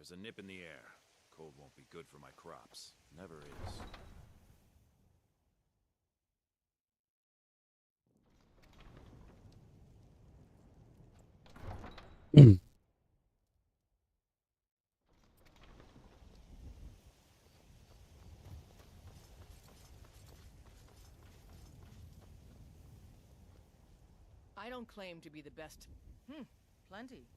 There's a nip in the air. Cold won't be good for my crops. Never is. I don't claim to be the best. Plenty.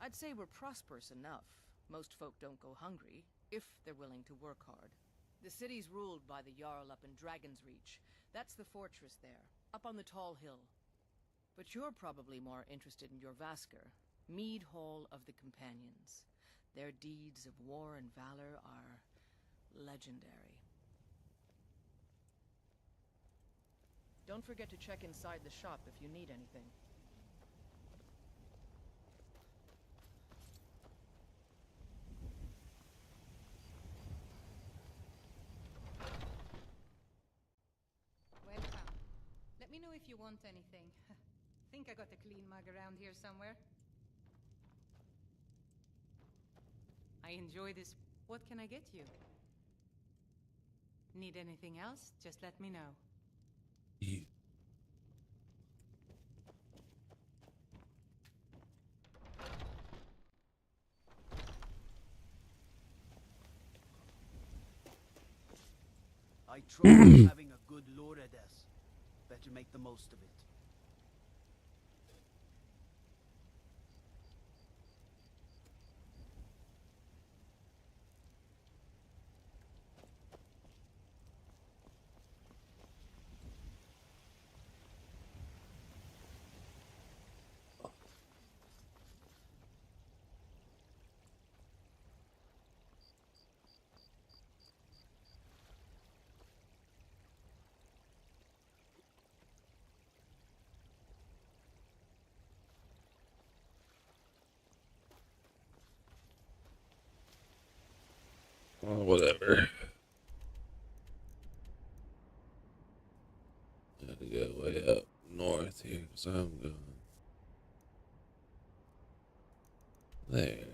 I'd say we're prosperous enough. Most folk don't go hungry, if they're willing to work hard. The city's ruled by the Jarl up in Dragon's Reach. That's the fortress there, up on the tall hill. But you're probably more interested in your Vasker, Mead Hall of the Companions. Their deeds of war and valor are legendary. Don't forget to check inside the shop if you need anything. Welcome. Let me know if you want anything. Think I got a clean mug around here somewhere. I enjoy this. What can I get you? Need anything else? Just let me know. You. I trust having a good lord at this. Better make the most of it. Oh, whatever. Gotta go way up north here, so I'm going there.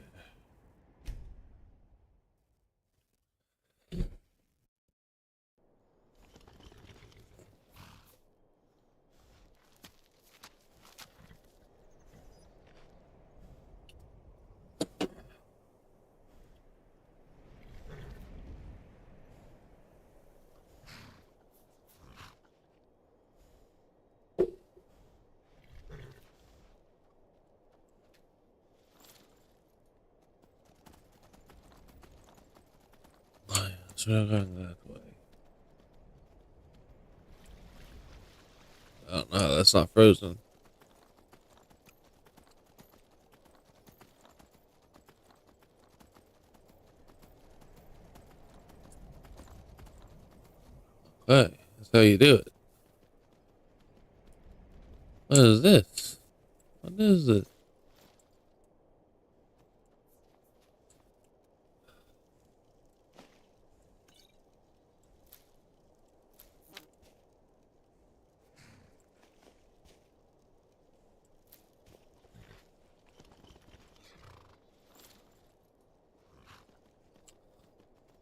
So I'm going that way. Oh no, that's not frozen. Okay, that's how you do it. What is this? What is this?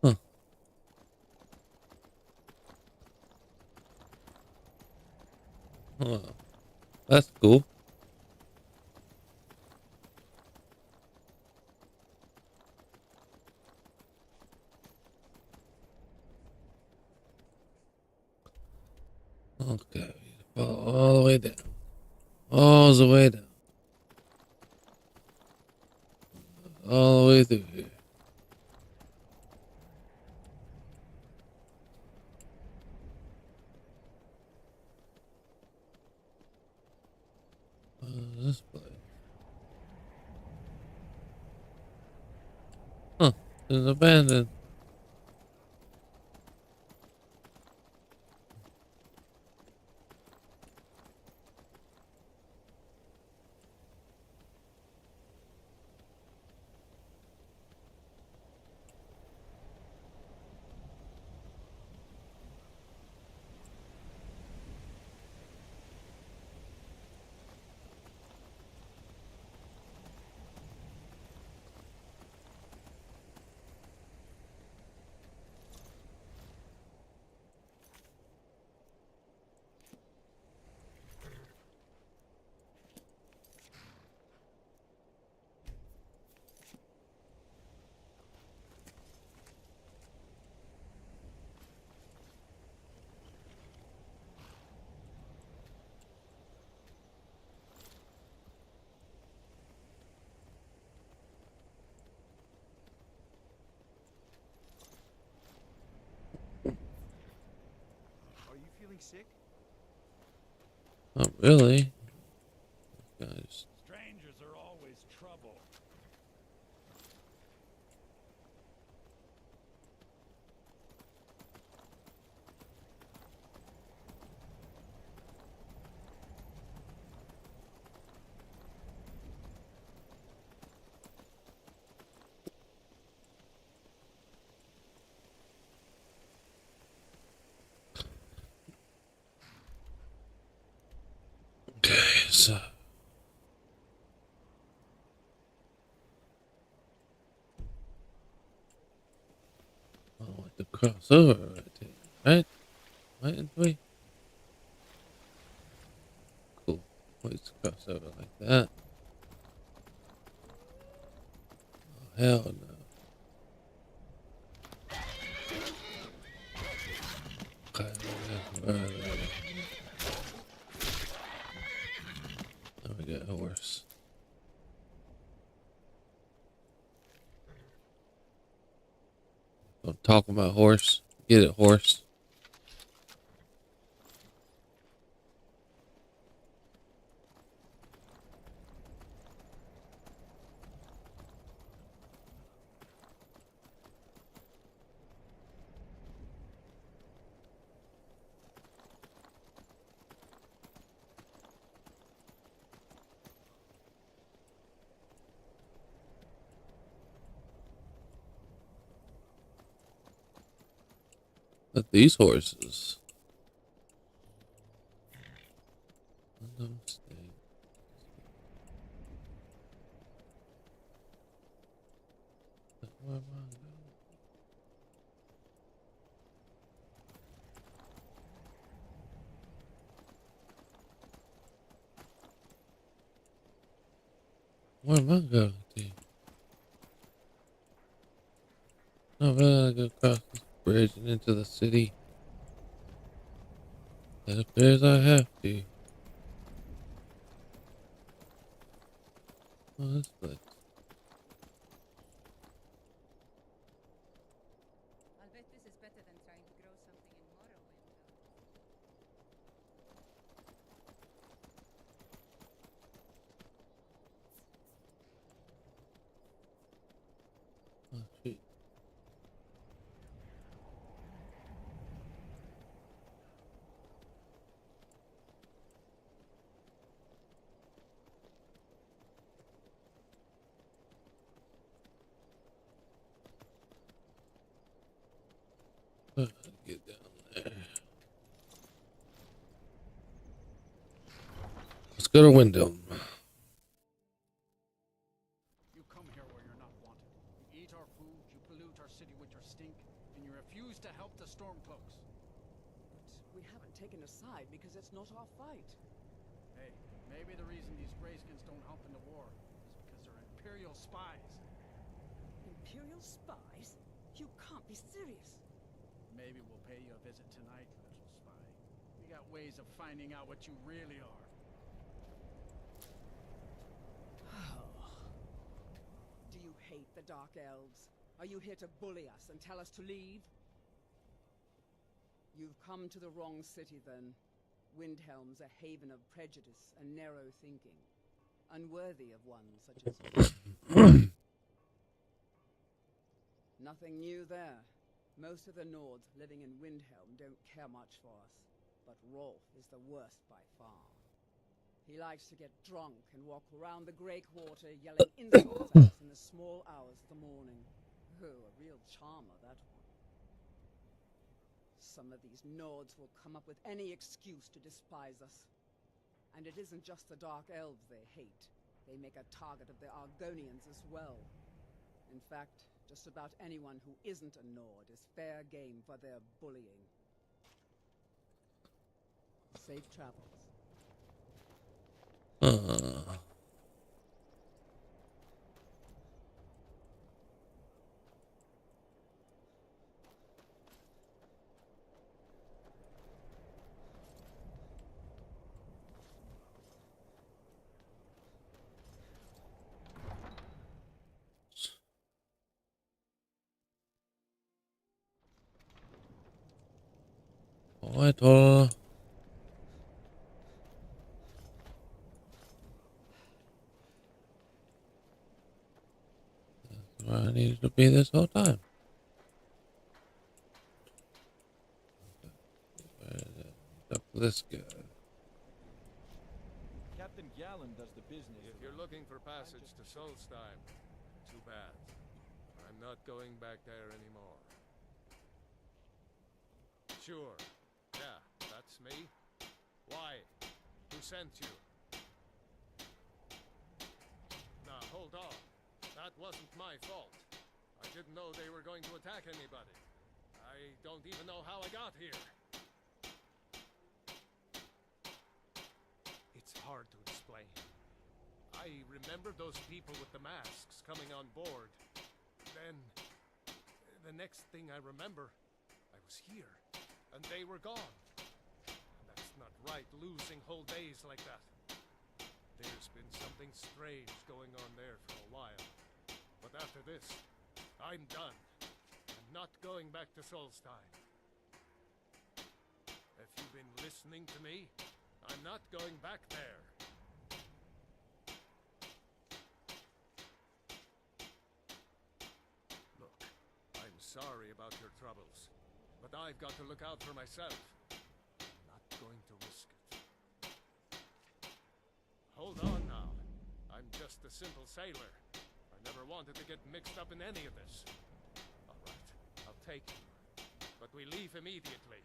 Huh. Huh. That's cool. Okay, follow all the way down. All the way down. All the way through here. This place. Huh. It's abandoned. sick? Not really. Guys. Strangers are always trouble. Okay, so. I want to cross over right there, right? Mightn't we? Cool. Let's cross over like that. Oh, hell no. Okay, right. Now we get a horse. Don't talk about horse. Get it, horse. But these horses. Let them stay. Where am I going? Where am I going to? No, but I gotta go across this bridge and into the city. It appears I have to. Oh, this place. I'll bet this is better than trying to grow something in Morrowind. Oh, shit. Get down there. Let's go to Wyndham. You come here where you're not wanted. You eat our food, you pollute our city with your stink, and you refuse to help the Stormcloaks. But we haven't taken a side because it's not our fight. Hey, maybe the reason these Greyskins don't help in the war is because they're Imperial spies. Imperial spies? You can't be serious. Maybe we'll pay you a visit tonight, little spy. We got ways of finding out what you really are. Do you hate the Dark Elves? Are you here to bully us and tell us to leave? You've come to the wrong city, then. Windhelm's a haven of prejudice and narrow thinking, unworthy of one such as you. Nothing new there. Most of the Nords living in Windhelm don't care much for us, but Rolf is the worst by far. He likes to get drunk and walk around the Grey Quarter yelling insults at us in the small hours of the morning. Oh, a real charmer, that one. Some of these Nords will come up with any excuse to despise us. And it isn't just the Dark Elves they hate. They make a target of the Argonians as well. In fact, just about anyone who isn't a Nord is fair game for their bullying. Safe travels. What? where I needed to be this whole time. Where the this guy? Captain Gallen does the business. If you're looking for passage to Solstheim, too bad. I'm not going back there anymore. Sure. Yeah, that's me. Why? Who sent you? Now, hold on. That wasn't my fault. I didn't know they were going to attack anybody. I don't even know how I got here. It's hard to explain. I remember those people with the masks coming on board. Then, the next thing I remember, I was here, and they were gone. That's not right, losing whole days like that. There's been something strange going on there for a while. But after this, I'm done. I'm not going back to Solstheim. Have you been listening to me? I'm not going back there. Look, I'm sorry about your troubles, but I've got to look out for myself. I'm not going to risk it. Hold on now. I'm just a simple sailor. I never wanted to get mixed up in any of this. All right, I'll take you. But we leave immediately.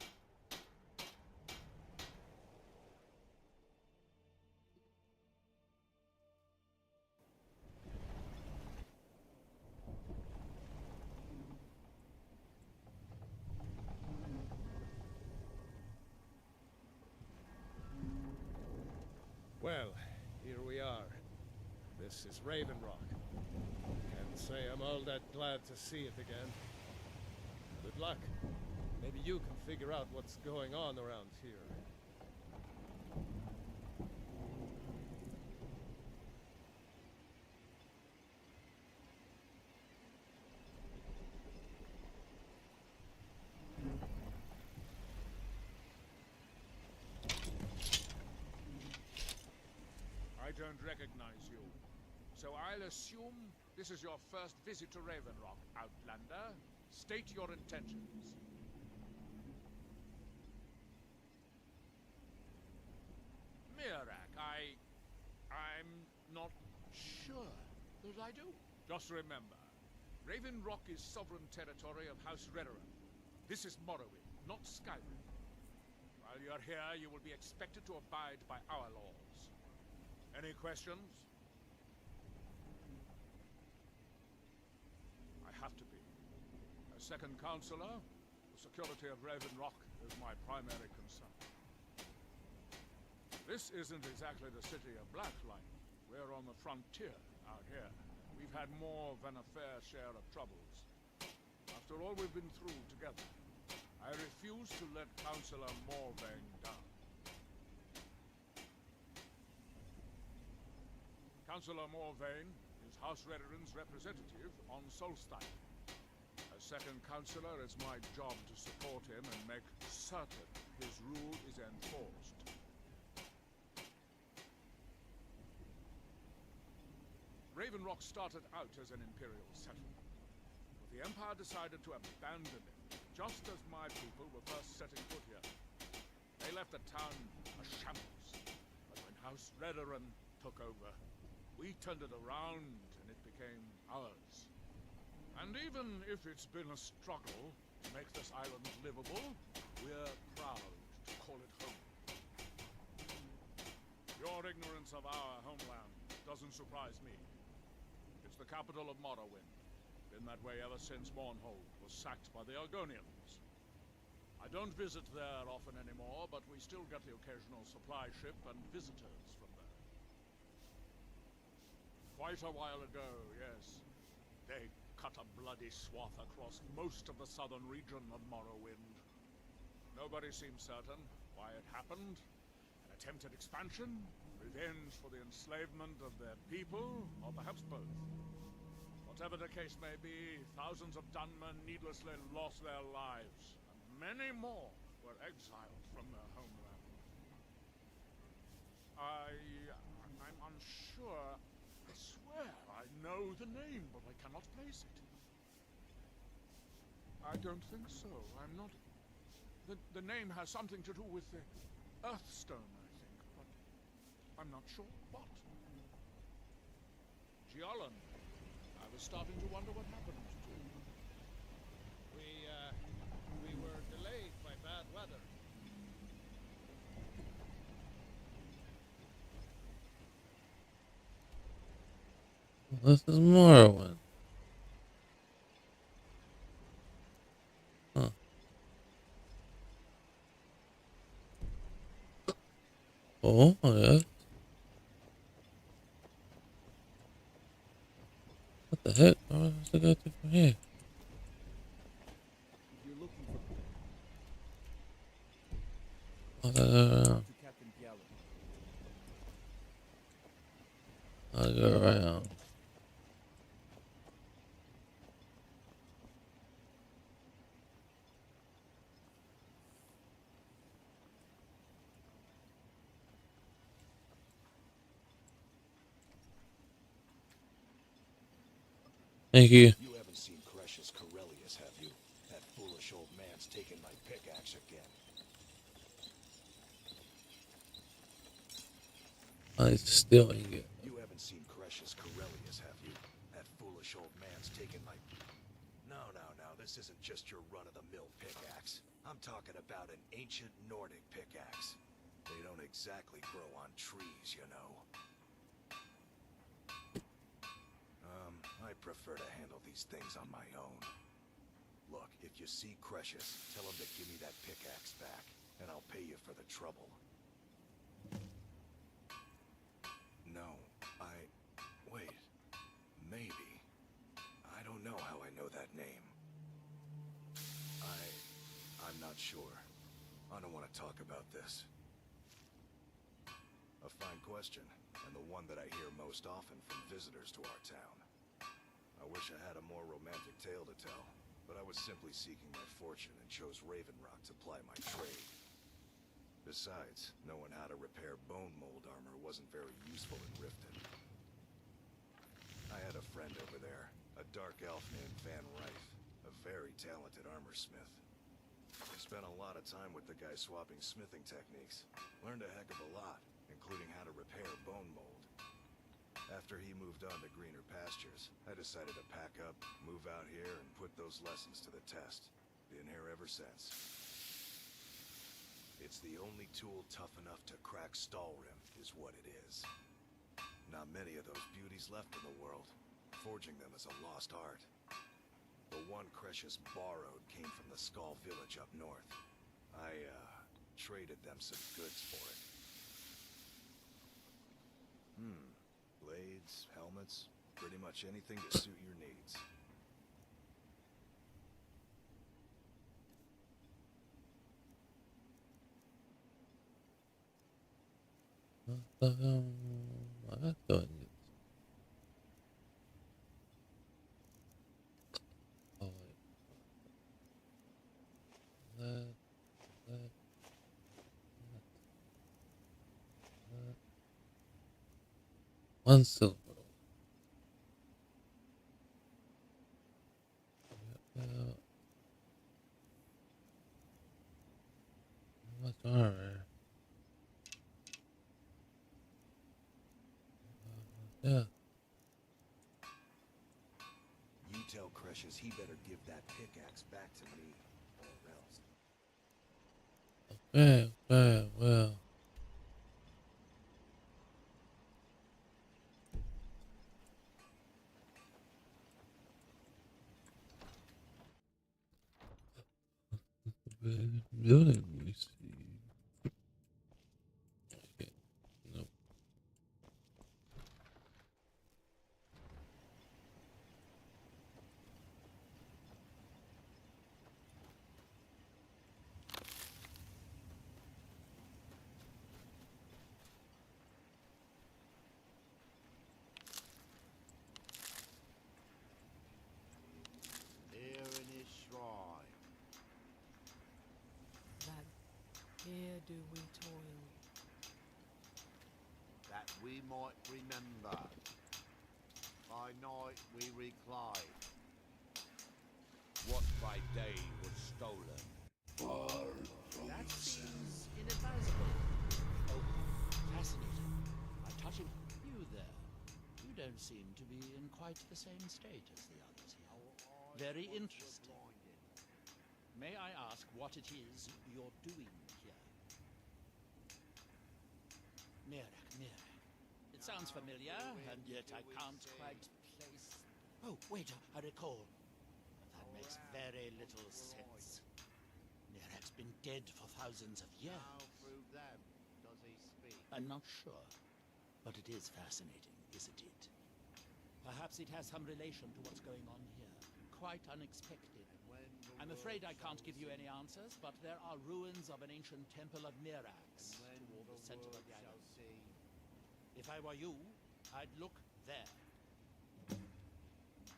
Well, here we are. This is Raven Rock. Can't say I'm all that glad to see it again. Good luck. Maybe you can figure out what's going on around here. I don't recognize you. So I'll assume this is your first visit to Raven Rock, Outlander. State your intentions. Mirak, I'm not sure that I do. Just remember, Raven Rock is sovereign territory of House Redoran. This is Morrowind, not Skyrim. While you're here, you will be expected to abide by our laws. Any questions? I have to be. As second counselor, the security of Raven Rock is my primary concern. This isn't exactly the city of Blacklight. We're on the frontier out here. We've had more than a fair share of troubles. After all we've been through together, I refuse to let Councillor Morvain down. Councillor Morvain is House Redoran's representative on Solstheim. As second councillor, it's my job to support him and make certain his rule is enforced. Raven Rock started out as an imperial settlement, but the Empire decided to abandon it, just as my people were first setting foot here. They left the town a shambles, but when House Redoran took over, we turned it around and it became ours. And even if it's been a struggle to make this island livable, we're proud to call it home. Your ignorance of our homeland doesn't surprise me. It's the capital of Morrowind. Been that way ever since Mournhold was sacked by the Argonians. I don't visit there often anymore, but we still get the occasional supply ship and visitors from there. Quite a while ago, yes. They cut a bloody swath across most of the southern region of Morrowind. Nobody seems certain why it happened. An attempted expansion? Revenge for the enslavement of their people? Or perhaps both? Whatever the case may be, thousands of Dunmen needlessly lost their lives, and many more were exiled from their homeland. I'm unsure. I swear I know the name, but I cannot place it. I don't think so. I'm not... The name has something to do with the Earthstone, I think, but I'm not sure what. Giolan, I was starting to wonder what happened to you. We were delayed by bad weather. This is Morrowind. Huh. Oh, yeah. What the heck? Where was I go to from here? You're looking for I'll go to around. Captain Gallen. I'll go around. Thank you. You haven't seen Precious Corellius, have you? That foolish old man's taken my pickaxe again. I still ain't get. You haven't seen Precious Corellius, have you? That foolish old man's taken my... No, this isn't just your run-of-the-mill pickaxe. I'm talking about an ancient Nordic pickaxe. They don't exactly grow on trees, you know. I prefer to handle these things on my own. Look, if you see Precious, tell him to give me that pickaxe back, and I'll pay you for the trouble. No, wait. Maybe. I don't know how I know that name. I'm not sure. I don't want to talk about this. A fine question, and the one that I hear most often from visitors to our town. I wish I had a more romantic tale to tell, but I was simply seeking my fortune and chose Raven Rock to ply my trade. Besides, knowing how to repair bone mold armor wasn't very useful in Riften. I had a friend over there, a dark elf named Van Rife, a very talented armorsmith. I spent a lot of time with the guy swapping smithing techniques. Learned a heck of a lot, including how to repair bone mold. After he moved on to greener pastures, I decided to pack up, move out here, and put those lessons to the test. Been here ever since. It's the only tool tough enough to crack Skyrim, is what it is. Not many of those beauties left in the world. Forging them is a lost art. The one Precious borrowed came from the Skull village up north. I, traded them some goods for it. Blades, helmets, pretty much anything to suit your needs. What the hell? Am I doing it? Oh wait. That. One silver. What's alright? Yeah. You tell Precious he better give that pickaxe back to me, or else. Okay, well. Building, we see. Okay, nope. Here in his shrine. That here do we toil. That we might remember. by night we recline. What by day was stolen? That seems inadvisable. Oh, fascinating. A touching. You there. You don't seem to be in quite the same state as the others here. Very interesting. May I ask what it is you're doing here? Mirek. It sounds familiar, and yet I can't quite place... Oh, wait, I recall. That makes very little sense. Mirek's been dead for thousands of years. How through them does he speak? I'm not sure, but it is fascinating, isn't it? Perhaps it has some relation to what's going on here. Quite unexpected. I'm afraid I can't give you any answers, but there are ruins of an ancient temple of Mirax toward the center of the island. If I were you, I'd look there.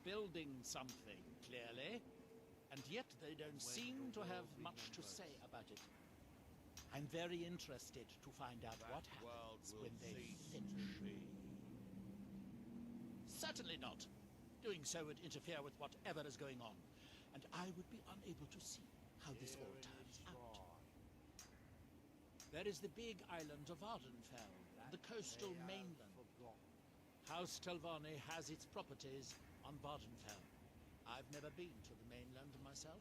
Building something, clearly, and yet they don't seem to have much to say about it. I'm very interested to find out what happens when they finish. Certainly not. Doing so would interfere with whatever is going on, and I would be unable to see how this all turns out. There is the big island of Ardenfell, the coastal mainland. House Telvanni has its properties on Vardenfell. I've never been to the mainland myself.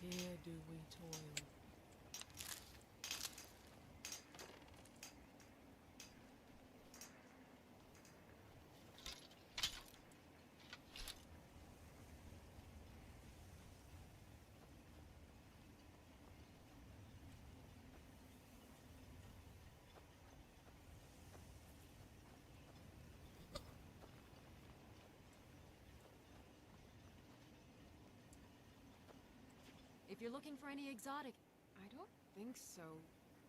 Here do we toil. If you're looking for any exotic... I don't think so.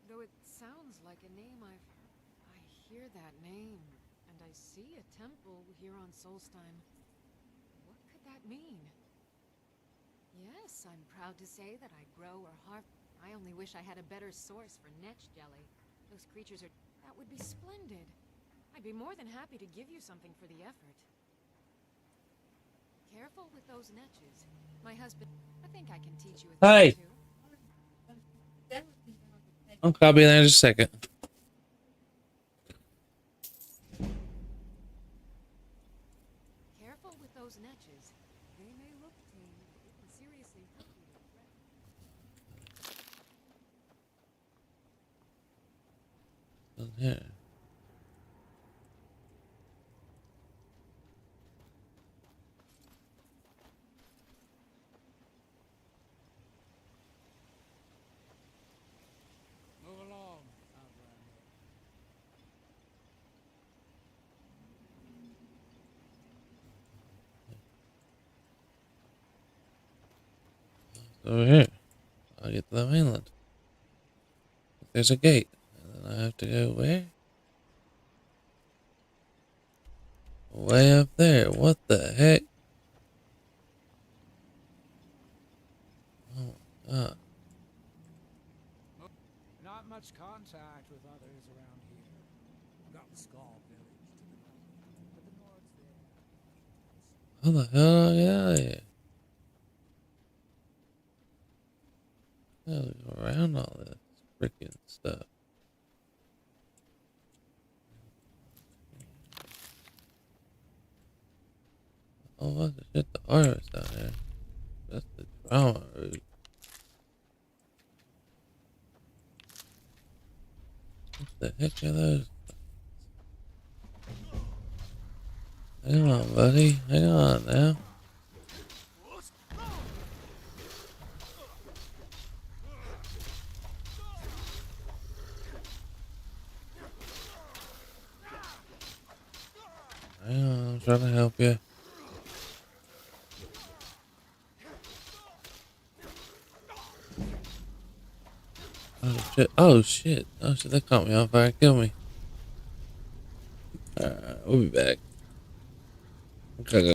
Though it sounds like a name I've heard. I hear that name, and I see a temple here on Solstheim. What could that mean? Yes, I'm proud to say that I grow or harvest. I only wish I had a better source for netch jelly. Those creatures are... That would be splendid. I'd be more than happy to give you something for the effort. Careful with those netches. My husband... I think I can teach you a Hey! thing or two. Okay, I'll be there in just a second. Careful with those netches. They may look tame, but they can seriously hurt you. Down here. Move along, Outlander. Over here. I'll get to the mainland. There's a gate. And then I have to go where? Way up there. What the heck? Oh my god. Not much contact with others around here. Got the Skull village to the north. But the Nords there. How the hell do I get out of here? How do I go around all this freaking stuff? Oh, what the shit? The harvest down there. That's the drama route. What the heck are those? Hang on, buddy. Hang on now. Hang on, I'm trying to help you. Oh shit, oh shit, oh shit, that caught me off fire, kill me. Alright, we'll be back. Okay.